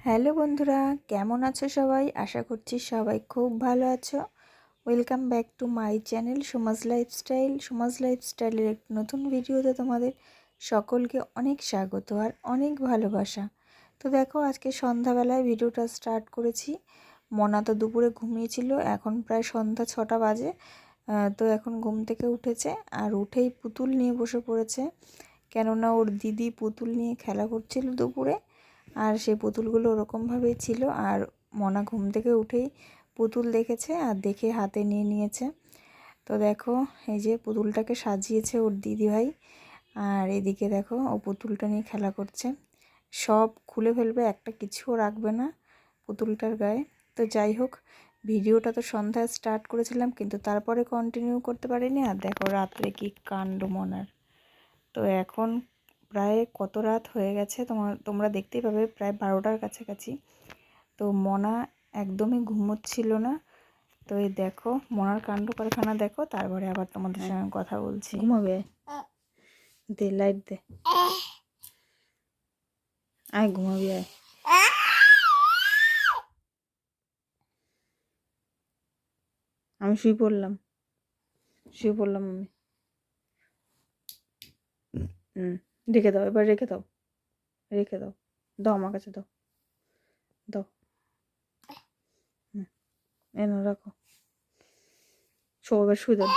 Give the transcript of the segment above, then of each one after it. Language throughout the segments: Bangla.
হ্যালো বন্ধুরা, কেমন আছো সবাই? আশা করছি সবাই খুব ভালো আছো। Welcome back to my channel সমাজ লাইফস্টাইল। সমাজ লাইফস্টাইলের একটি নতুন ভিডিওতে তোমাদের সকলকে অনেক স্বাগত আর অনেক ভালোবাসা। তো দেখো, আজকে সন্ধ্যাবেলায় ভিডিওটা স্টার্ট করেছি। মনা তো দুপুরে ঘুমিয়েছিল, এখন প্রায় সন্ধ্যা 6টা বাজে। তো এখন ঘুম থেকে উঠেছে আর উঠেই পুতুল নিয়ে বসে পড়েছে, কেননা ওর দিদি পুতুল নিয়ে খেলা করছিল দুপুরে। আর সেই পুতুলগুলো ওরকমভাবেই ছিল। আর মনা ঘুম থেকে উঠেই পুতুল দেখেছে আর দেখে হাতে নিয়ে নিয়েছে। তো দেখো, এই যে পুতুলটাকে সাজিয়েছে ওর দিদিভাই। আর এদিকে দেখো, ও পুতুলটা নিয়ে খেলা করছে। সব খুলে ফেলবে, একটা কিছুও রাখবে না পুতুলটার গায়ে। তো যাই হোক, ভিডিওটা তো সন্ধ্যায় স্টার্ট করেছিলাম, কিন্তু তারপরে কন্টিনিউ করতে পারিনি। আর দেখো রাত্রে কি কাণ্ড মনার। তো এখন প্রায় কত রাত হয়ে গেছে তোমরা দেখতেই পাবে, প্রায় 12টার কাছাকাছি। তো মনা একদমই ঘুমোচ্ছিল না। তো এই দেখো মনার কাণ্ড কারখানা দেখো, তারপরে আবার তোমাদের সঙ্গে কথা বলছি। ঘুমাবে? দে লাইট দে, আয় ঘুমাবি আয়। আমি শুয়ে পড়লাম আমি। রেখে দাও, এবার রেখে দাও, দাও আমার কাছে, দাও এনো রাখো। শো, এবার শুয়ে দাও।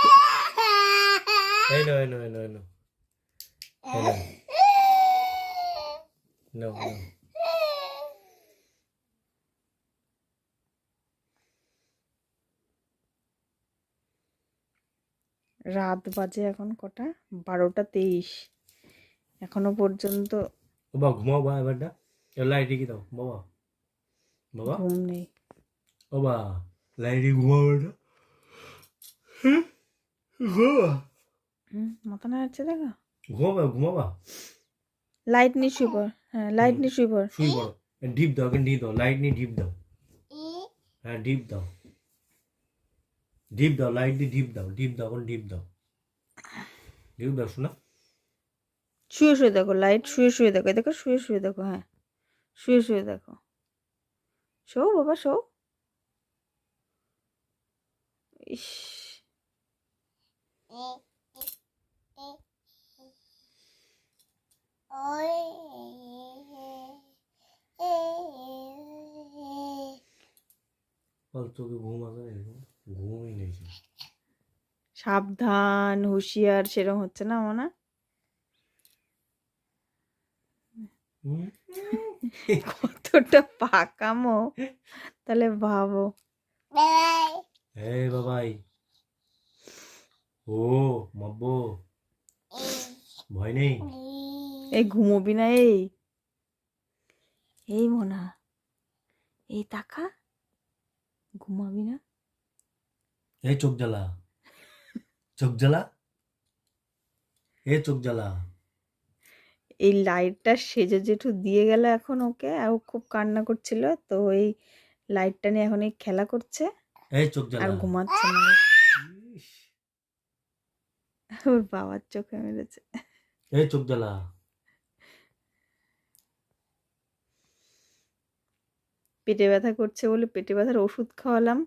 রাত বাজে এখন কটা? 12টা 23। এখনো পর্যন্ত বাবা ঘুমাও বা এবারটা লাইট কি দাও বাবা ঘুম নেই। বাবা লাইট ঘুমাও এটা ঘুমাবা মাথা নাড়ছে দেখো। ঘুমাবা লাইট নিয়ে শুয়ে পড়। হ্যাঁ, লাইট নিয়ে শুয়ে পড়। শুয়ে পড়ো। ডিপ দাও, এখন ডিপ দাও, লাইট নিয়ে ডিপ দাও। হ্যাঁ ডিপ দাও, লাইট দিয়ে ডিপ দাও, এখন ডিপ দাও শোনা। শুয়ে শুয়ে দেখো, লাইট শুয়ে দেখো। দেখো শুয়ে দেখো। হ্যাঁ, শুয়ে দেখো। শো বাবা, শো। ইস, তোকে ঘুম আসে না, এরকম ঘুমই নেই। সাবধান, হুঁশিয়ার, সেরকম হচ্ছে না মনে? কতটা পাকামো তাহলে ভাবো। এই বাবাই, ও মাব্বো, ভয় নেই। এই ঘুমোবি না? এই মোনা, এই তাকা, ঘুমাবি না? এই চোখ জ্বালা, চোখ জ্বালা। এই লাইটটা সেজে জেঠু দিয়ে গেল এখন ওকে, আর ও খুব কান্না করছিল। তো এই লাইটটা নিয়ে এখন এই খেলা করছে এই চোখ আর জ্বালা। ঘুমাচ্ছে না। ওর বাবার চোখে মেরেছে। এই চোখ জ্বালা। পেটে ব্যথা করছে বলে পেটে ব্যথার ওষুধ খাওয়ালাম,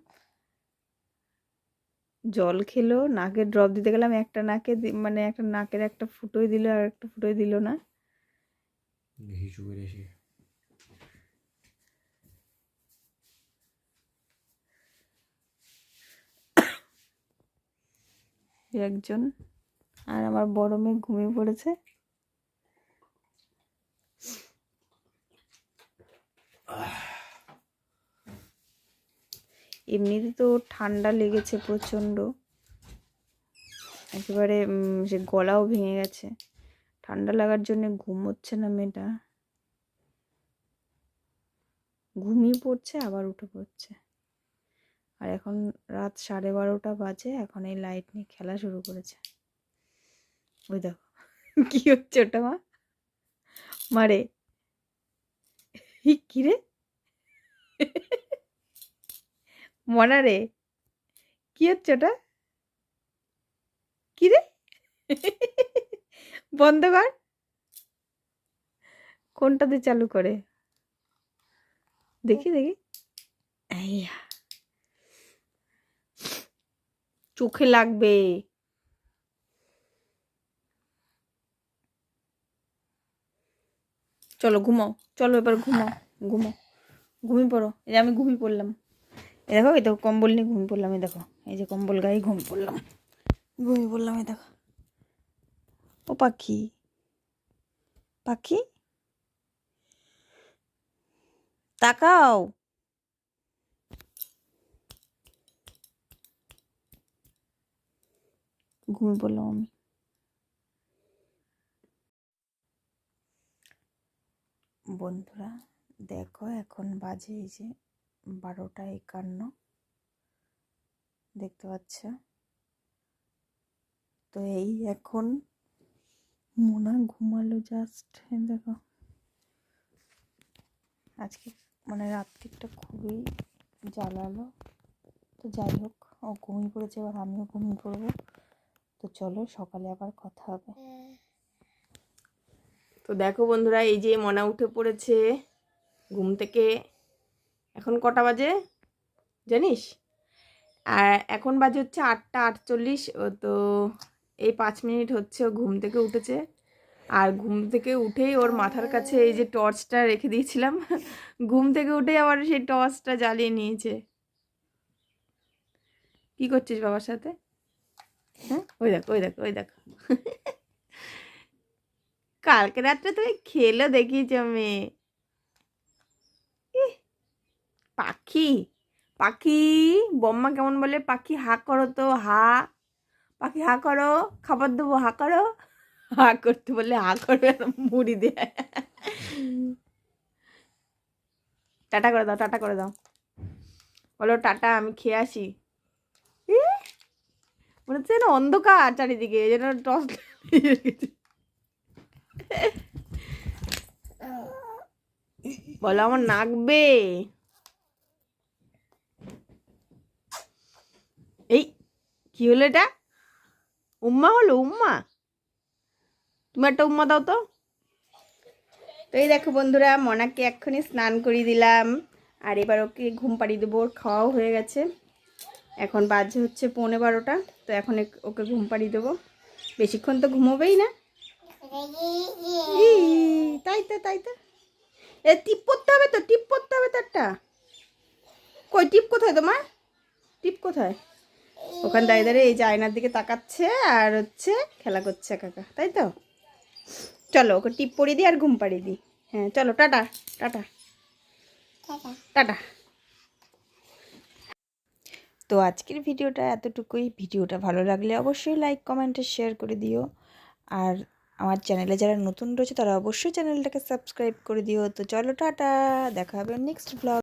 জল খেলো, নাকে ড্রপ দিতে গেলাম, একটা নাকে মানে একটা নাকের একটা ফুটোই দিল আর একটা ফুটোই দিল না। হিসু করেছি। একজন, আর আমার বড় মেয়ে ঘুমিয়ে পড়েছে। এমনিতে তো ঠান্ডা লেগেছে প্রচণ্ড, একেবারে সে গলাও ভেঙে গেছে। ঠান্ডা লাগার জন্য ঘুম হচ্ছে না মেয়েটা, ঘুমিয়ে পড়ছে আবার উঠে পড়ছে। আর এখন রাত 12:30 বাজে, এখন এই লাইট নিয়ে খেলা শুরু করেছে। ওই দেখো কি হচ্ছে ওটা, মারে কিরে মনা রে, কি হচ্ছে ওটা, কিরে বন্ধ কর, কোনটা দিয়ে চালু করে? দেখি দেখি, চোখে লাগবে। চলো ঘুমাও, চলো এবার ঘুমাও, ঘুমাও, ঘুমিয়ে পড়ো। এই যে আমি ঘুমিয়ে পড়লাম, এই দেখো, এই দেখো কম্বল নিয়ে ঘুমিয়ে পড়লাম, এই দেখো, এই যে কম্বল গায়ে ঘুমিয়ে পড়লাম, ঘুমিয়ে পড়লাম, এই দেখো। ও পাখি, পাখি তাকাও। ঘুমিয়ে পড়লাম আমি। বন্ধুরা দেখো, এখন বাজে এই যে 12:51, দেখতে পাচ্ছ? তো এই এখন মোনা ঘুমালো জাস্ট, দেখো। আজকে মানে রাত্রিটা খুবই জ্বালালো। তো যাই হোক, ও ঘুমিয়ে পড়েছে, এবার আমিও ঘুমিয়ে পড়বো। তো চলো সকালে আবার কথা হবে। তো দেখো বন্ধুরা, এই যে মনা উঠে পড়েছে ঘুম থেকে। এখন কটা বাজে জানিস? আর এখন বাজে হচ্ছে 8:48। তো এই 5 মিনিট হচ্ছে ও ঘুম থেকে উঠেছে। আর ঘুম থেকে উঠেই ওর মাথার কাছে এই যে টর্চটা রেখে দিয়েছিলাম, ঘুম থেকে উঠেই আবার সেই টর্চটা জ্বালিয়ে নিয়েছে। কি করছিস বাবার সাথে? হ্যাঁ, ওই দেখো, ওই দেখো, ওই দেখো। কালকে রাত্রে তুমি খেলো দেখিয়েছ মেয়ে। পাখি, পাখি, বম্মা কেমন বলে? পাখি হা করো তো, হা। পাখি হা করো, খাবার দেবো, হা করো। হা করতে বললে হা করবে, মুড়ি দেয়। টাটা করে দাও, টাটা করে দাও, বলো টাটা, আমি খেয়ে আসি। মনে হচ্ছে না অন্ধকার চারিদিকে, যেন টর্চ। বলো আমার নাকবে। এই কি হলো এটা? উম্মা হলো, উম্মা? তুমি একটা উম্মা দাও তো। তো এই দেখো বন্ধুরা, মনাকে এক্ষুনি স্নান করিয়ে দিলাম, আর এবার ওকে ঘুম পাড়িয়ে দেবো। ওর খাওয়াও হয়ে গেছে, এখন বাজে হচ্ছে 11:15। তো এখন ওকে ঘুম পাড়িয়ে দেবো। বেশিক্ষণ তো ঘুমোবেই না। তাই তো, তাই তো। এ টিপ পড়তে হবে তো, টিপ পড়তে হবে তো একটা। কই টিপ কোথায় তোমার? টিপ কোথায়? ওখানে দাঁড়িয়ে দাঁড়িয়ে এই যে আয়নার দিকে তাকাচ্ছে আর হচ্ছে খেলা করছে কাকা, তাই তো? চলো ওকে টিপ পরিয়ে দিই আর ঘুম পাড়িয়ে দিই। হ্যাঁ চলো, টাটা, টাটা, টাটা। তো আজকের ভিডিওটা এতটুকুই। ভিডিওটা ভালো লাগলে অবশ্যই লাইক, কমেন্ট, শেয়ার করে দিও। আর আমার চ্যানেলে যারা নতুন রয়েছে তারা অবশ্যই চ্যানেলটাকে সাবস্ক্রাইব করে দিও। তো চলো টাটা, দেখা হবে নেক্সট ব্লগ।